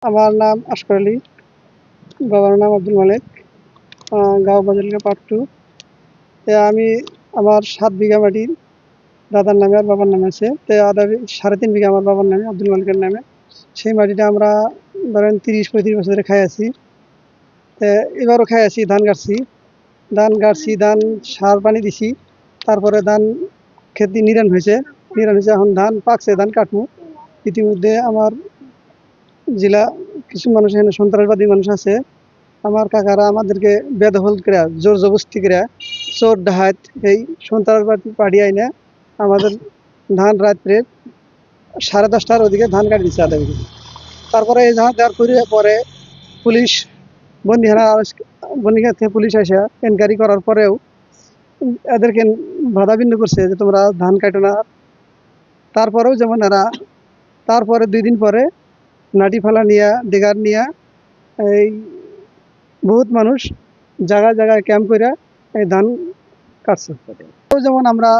আমার নাম আশকর আলী, বাবার নাম আব্দুল মালেক, গাঁও বাজালিকা পার্ট 2। আমি আমার 7 বিঘা মাটি দাদার নামে আর বাবার নামে আছে। আধা 3.5 বিঘা আমার বাবার নামে, আব্দুল মালিকের নামে। সেই মাটিটা আমরা ধরেন 30-35 বছর ধরে খাই আছি। এবারও খাই আছি, ধান গাড়ছি, ধান সার পানি দিছি। তারপরে ধান খেতে নিরান হয়েছে, এখন ধান পাকছে, ধান কাটবো। ইতিমধ্যে আমার জেলা কিছু মানুষ এখানে সন্ত্রাসবাদী মানুষ আছে, আমার কাকারা আমাদেরকে বেদখল করে জোর জবরদস্তি করে চোর ডাহাত এই সন্ত্রাসবাদী পার্টি আইনে আমাদের ধান রাত্রে 10:30টার ওদিকে ধান কাটি দিচ্ছে আধা বিঘা। তারপরে এই ধান দেওয়ার পরে পুলিশ বন্দিখানা থেকে পুলিশ এসে এনকোয়ারি করার পরেও এদেরকে বাধাবিন্ন করছে যে তোমরা ধান কাটো না। তারপরেও যেমন তারপরে 2 দিন পরে নাটি ফালা নিয়ে ডিগার নিয়ে এই বহুত মানুষ জায়গায় জায়গায় ক্যাম্প করে এই ধান কাটছে। যেমন আমরা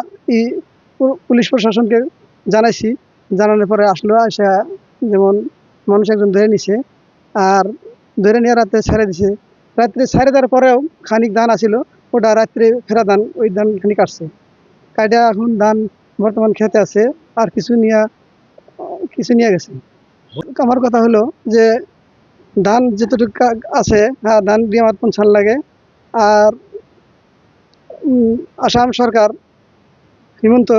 পুলিশ প্রশাসনকে জানাইছি, জানানোর পরে আসলো এসে যেমন মানুষ একজন ধরে নিছে, আর ধরে নিয়ে রাতে ছেড়ে দিছে। রাত্রে ছেড়ে দেওয়ার পরেও খানিক ধান আছিল, ওটা রাত্রে ফেরা ধান, ওই ধান খানিক কাটছে। কাটা এখন ধান বর্তমান খেতে আছে, আর কিছু নিয়ে গেছে। আমার কথা হলো যে ধান যেটুকু আছে, হ্যাঁ, ধান দিয়ে আমার 50 লাগে। আর আসাম সরকার, হিমন্ত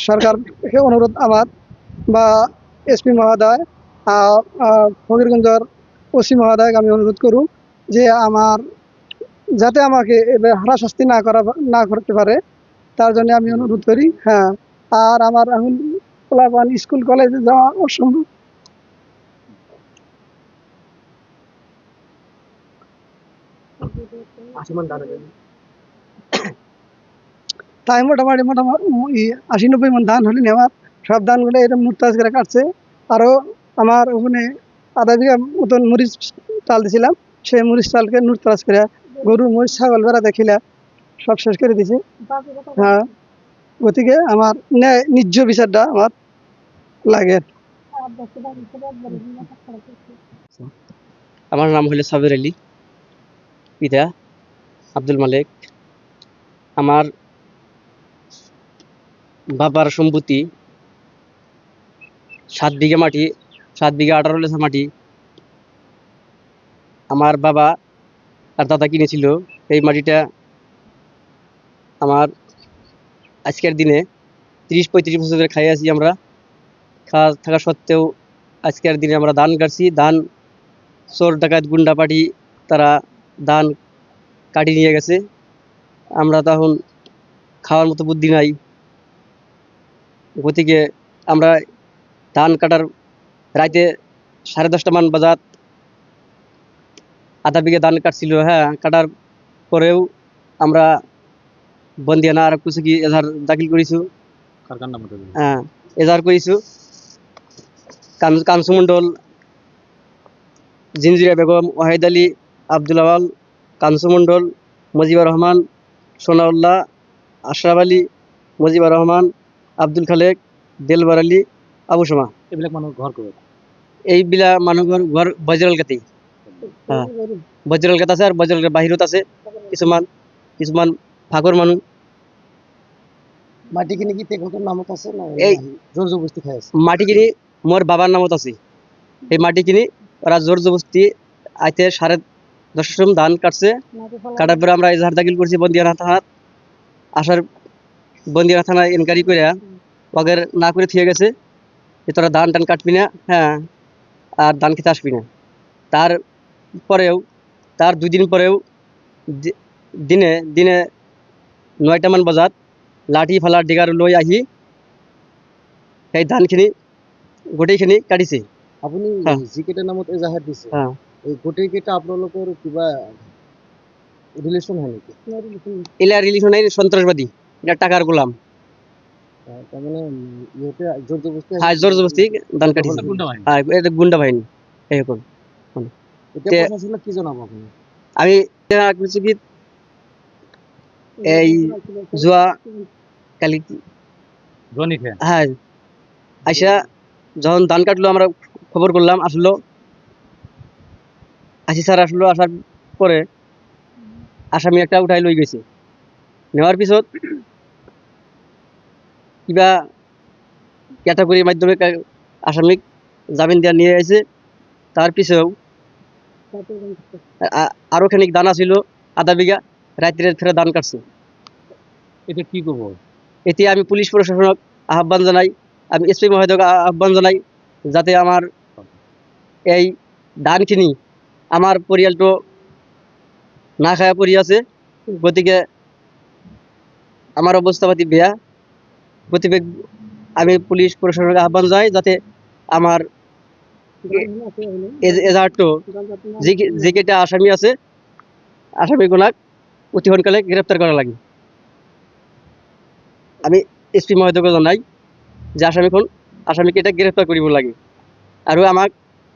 সরকারকে অনুরোধ আমার, বা এসপি মহোদয়, ফকিরগঞ্জের ওসি মহোদয়কে আমি অনুরোধ করুন যে যাতে আমাকে এবার হারাশাস্তি না করতে পারে, তার জন্য আমি অনুরোধ করি। হ্যাঁ, আর আমার এখন পোলাপান স্কুল কলেজে যাওয়া অসম্ভব। তাই মোটামুটি 80-90 মন ধান হলে আমার সব ধানগুলো এরকম নুটতাজ করে কাটছে। আরও আমার ওখানে আধা বিঘা মতন মরিচ চাল দিয়েছিলাম, সেই মরিচ চালকে নুটতাজ করে গরু মরিচ ছাগল বেড়া দেখিলে সব শেষ করে দিছে। হ্যাঁ, গতিকে আমার ন্যায্য বিচারটা আমার লাগে। আমার নাম হলো সাবির আলী, পিতা আব্দুল মালেক। আমার বাবার সম্পত্তি 7 বিঘা মাটি, 7 বিঘা 18 লেসা মাটি আমার বাবা আর দাদা কিনেছিল। এই মাটিটা আমার আজকের দিনে 30-35 বছর ধরে খাই আছি আমরা। খাওয়া থাকা সত্ত্বেও আজকের দিনে আমরা ধান কাটছি। ধান চোর ডাকাত গুন্ডা পার্টি তারা ধান কাটি নিয়ে গেছে। আমরা তখন খাওয়ার মতো বুদ্ধি নাই, গতিকে আমরা ধান কাটার রাইতে 10:30 মান বাজাত আধা বিঘা ধান কাটছিল। হ্যাঁ, কাটার পরেও আমরা বন্দিয়ানা আর কিছু কি এজাহার দাখিল করেছি। হ্যাঁ, এজাহার করেছি কামসু মন্ডল, জিনজিরা বেগম, ওয়াহিদ আলী, আব্দুল আওয়াল, কামসু মন্ডল, মুজিবুর রহমান, সোনাউল্লাহ, আশরাফ আলী, মুজিবুর রহমান, আব্দুল খালেক, দেলবার আলী, আবু শমা। এইবিলাক মানুহ ঘর বজরলগাতেই। হ্যাঁ, বজরলগাত আছে, আর বজরলগার বাহিৰত আছে কিছুমান ফাঁকর মানুষ। মাটি কিনে কি তেখেতৰ নামত আছে না এই জোর জবরদস্তি খাই আছে? মাটি কিনি মোর বাবার নামত আছে। এই মাটি কিনি ওরা জোর জবরদস্তি আইতে 10:30 ধান কাটছে। কাটার পরে আমরা এজাহার দাখিল করছি বন্দিয়ানা থানাত। আসার বন্দিয়ানা থানায় এনকোয়ারি করে ওদের না করে থিয়ে গেছে যে তোরা ধান টান কাটবি না, হ্যাঁ, আর ধান খেতে আসবি না। তার 2 দিন পরেও দিনে 9টা মান বাজাত লাঠি ফালা ডিগার লৈ আহি সেই ধানখিনি গোটেইখিনি কাটিছে। আপুনি যিকেইটা নামত এজাহাৰ দিছে, এই গোটেইকেইটা আপোনালোকৰ কিবা রিলেশন হয় নাকি? এলা রিলেশন নাই, সন্ত্রাসবাদী, এটা টাকার গোলাম। তার মানে ইয়েতে জোর জবরদস্তি? হ্যাঁ, জোর জবরদস্তি ধান কাটিছে। হ্যাঁ, এটা গুন্ডা বাহিনী। এখন এটা প্রশাসনকে কি জানাবো আপনি? আমি কিছু কি এই জুয়া কালি, হ্যাঁ, আইসা যখন ধান কাটলো আমরা খবর করলাম, আসলো আশি স্যার আসলো, আসার পরে আসামি একটা উঠাই লই গেছে। নেওয়ার পিছত কিবা ক্যাটাগরির মাধ্যমে আসামিক জামিন দেওয়া নিয়ে আসে। তার পিছেও আরো খানিক দানা ছিল, আধা বিঘা, রাত্রে ফেরে ধান কাটছে। এটা কি করবো? এতে আমি পুলিশ প্রশাসনক আহ্বান জানাই, আমি এসপি মহোদয়কে আহ্বান জানাই, যাতে আমার এই ধানখিনি, আমার পরিয়ালটো না খায়া পড়ি আছে। গতিকে আমার অবস্থাপাতি বেয়া। গতিকে আমি পুলিশ প্রশাসনকে আহ্বান জানাই, যাতে আমার এজাহারটো যে কেটা আসামি আছে, আসামি গুলাক অতি সোনকালে গ্রেপ্তার করা লাগে। আমি এসপি মহোদয়কে জানাই যে আসামিকে এটা গ্রেপ্তার করিব লাগে। আৰু আমাক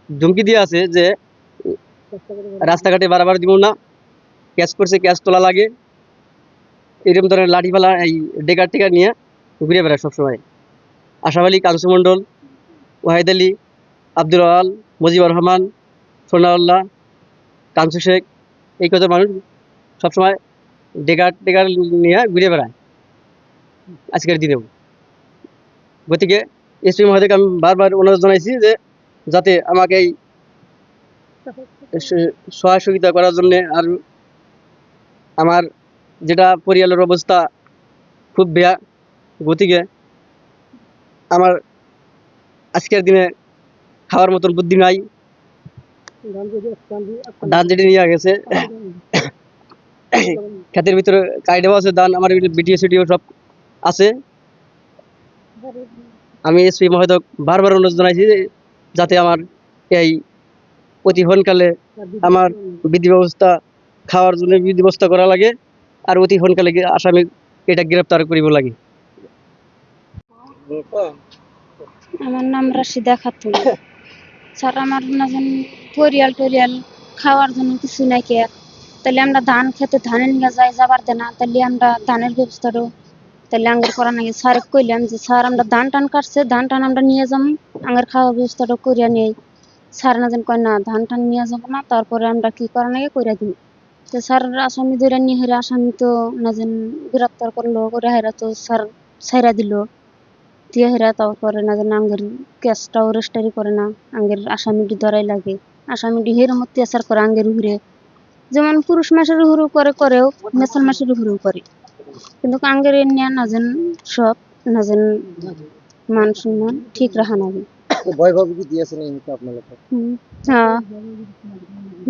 ধমকি দিয়া আছে যে রাস্তাঘাটে বারবার দিব না, ক্যাচ করছে ক্যাচ তোলা লাগে, এরকম ধরনের লাঠি ফালা এই ডেকার টেকার নিয়ে ঘুরে বেড়ায় সবসময়। আশরাফ আলী, কাঞ্চু মণ্ডল, ওয়াহিদ আলী, আব্দুল আল, মুজিবুর রহমান, সোনাউল্লাহ, কাঞ্চু শেখ, এই কত মানুষ সবসময় ডেকার টেকার নিয়ে ঘুরে বেড়ায় আজকের দিনেও। গতিকে এসপি মহোদয়কে আমি বারবার অনুরোধ জানাইছি যে যাতে আমাকে এই সহযোগিতা করার জন্য। আর আমার যেটা পরিয়ালের অবস্থা খুব বেয়া, গতিকে আমার আজকের দিনে খাওয়ার মতন বুদ্ধি নাই। ধান যেটি নিয়ে গেছে ক্ষেতের ভিতরে কাইডেও আছে ধান, আমার বিটিও সিটিও সব আছে। আমি এসপি মহোদয় বারবার অনুরোধ জানাইছি যে যাতে আমার এই অতি সোনকালে আমার বিধি ব্যবস্থা, খাওয়ার জন্য বিধি ব্যবস্থা করা লাগে, আর অতি সোনকালে আসামি এটা গ্রেপ্তার করিব লাগে। আমার নাম রাশিদা খাতুন। স্যার, আমার না যেন পরিয়াল টরিয়াল খাওয়ার জন্য কিছু নাই কে, তাহলে আমরা ধান খেতে ধানে নিয়ে যাবার দেনা, তাহলে আমরা ধানের ব্যবস্থাটাও তাহলে আঙ্গের করা নাকি। স্যার কইলাম যে স্যার আমরা ধান টান কাটছে, ধান টান আমরা নিয়ে যাবো, আঙ্গের খাওয়ার ব্যবস্থাটা করিয়া নেই। স্যার না যেন কয় না ধান টান নিয়ে যাবো না, তারপরে আমরা কি করা নাকি করিয়া দিই। তো স্যার আসামি ধরে নিয়ে হেরা, আসামি তো না যেন গ্রেপ্তার করলো, করে হেরা তো স্যার ছাইরা দিল দিয়ে হেরা। তারপরে না যেন আঙ্গের কেসটাও রেস্টারি করে না, আঙ্গের আসামিটি ধরাই লাগে। আসামিটি হের মধ্যে অত্যাচার করে আঙ্গের উপরে, যেমন পুরুষ মাসের উপরেও করেও মেসাল মাসের উপরেও করে, কিন্তু আঙ্গের নিয়ে না যেন সব না যেন মান সম্মান ঠিক রাখা নাগে। হ্যাঁ,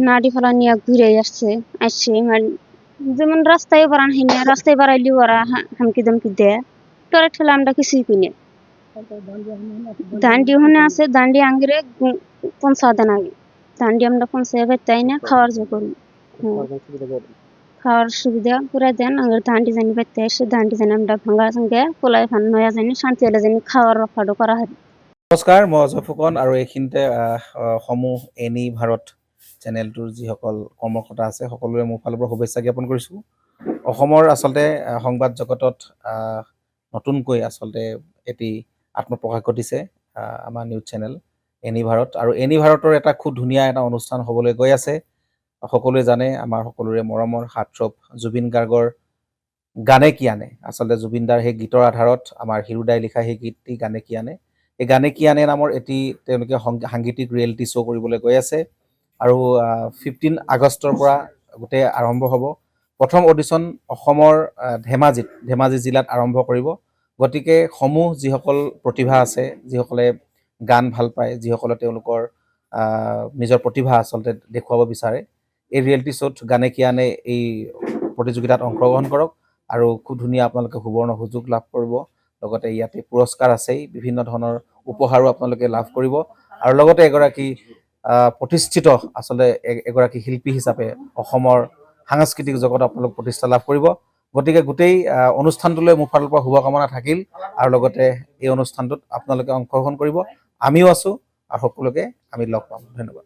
নাড়ি ফেলা নিয়ে ঘুরে আসছে যেমন রাস্তায় বাড়ান হিনে, রাস্তায় বাড়াইলেও ওরা হামকি দমকি দেয়, টরে ঠেলে আমরা কিছুই কিনে। দান্ডি ওখানে আছে, দান্ডি আঙ্গিরে পৌঁছা দেন আগে, দান্ডি আমরা পৌঁছাই তাই না খাওয়ার যে করি। খাওয়ার সুবিধা করে দেন আঙ্গের দান্ডি জানি পাইতে এসে, দান্ডি জানি আমরা ভাঙা সঙ্গে পোলাই ফান নয়া জানি শান্তি হলে জানি খাওয়ার রক্ষাটো করা হয়। নমস্কাৰ, মই অজয় ফুকন আৰু এইখিনিতে সমূহ এনি ভাৰত চেনেলটোৰ যিসকল কৰ্মকৰ্তা আছে সকলোৰে মোৰ ফালৰ পৰা শুভেচ্ছা জ্ঞাপন কৰিছোঁ। অসমৰ আচলতে সংবাদ জগতত নতুনকৈ আচলতে এটি আত্মপ্ৰকাশ ঘটিছে আমাৰ নিউজ চেনেল এনি ভাৰত, আৰু এনি ভাৰতৰ এটা খুব ধুনীয়া এটা অনুষ্ঠান হ'বলৈ গৈ আছে। সকলোৱে জানে আমাৰ সকলোৰে মৰমৰ হাৰ্টথ্ৰব জুবিন গাৰ্গৰ গানে কি আনে, আচলতে জুবিন দাৰ সেই গীতৰ আধাৰত আমাৰ হিৰুদাই লিখা সেই গীতটি গানে কি আনে, এই গানে কি আনে নামৰ এটি তেওঁলোকে সাংগীতিক ৰিয়েলিটি শ্ব' কৰিবলৈ গৈ আছে। আৰু 15 আগষ্টৰ পৰা গোটেই আৰম্ভ হ'ব। প্ৰথম অডিশ্যন অসমৰ ধেমাজি জিলাত আৰম্ভ কৰিব। গতিকে সমূহ যিসকল প্ৰতিভা আছে, যিসকলে গান ভাল পায়, যিসকলে তেওঁলোকৰ নিজৰ প্ৰতিভা আচলতে দেখুৱাব বিচাৰে, এই ৰিয়েলিটি শ্ব'ত গানে কি আনে এই প্ৰতিযোগিতাত অংশগ্ৰহণ কৰক, আৰু খুব ধুনীয়া আপোনালোকে সুবৰ্ণ সুযোগ লাভ কৰিব। লগতে ইয়াতে পুৰস্কাৰ আছেই, বিভিন্ন ধৰণৰ উপহাৰো আপোনালোকে লাভ কৰিব, আৰু লগতে এগৰাকী প্ৰতিষ্ঠিত আচলতে এগৰাকী শিল্পী হিচাপে অসমৰ সাংস্কৃতিক জগত আপোনালোক প্ৰতিষ্ঠা লাভ কৰিব। গতিকে গোটেই অনুষ্ঠানটোলৈ মোৰ ফালৰ পৰা শুভকামনা থাকিল, আৰু লগতে এই অনুষ্ঠানটোত আপোনালোকে অংশগ্ৰহণ কৰিব। আমিও আছোঁ আৰু সকলোকে আমি লগ পাম। ধন্যবাদ।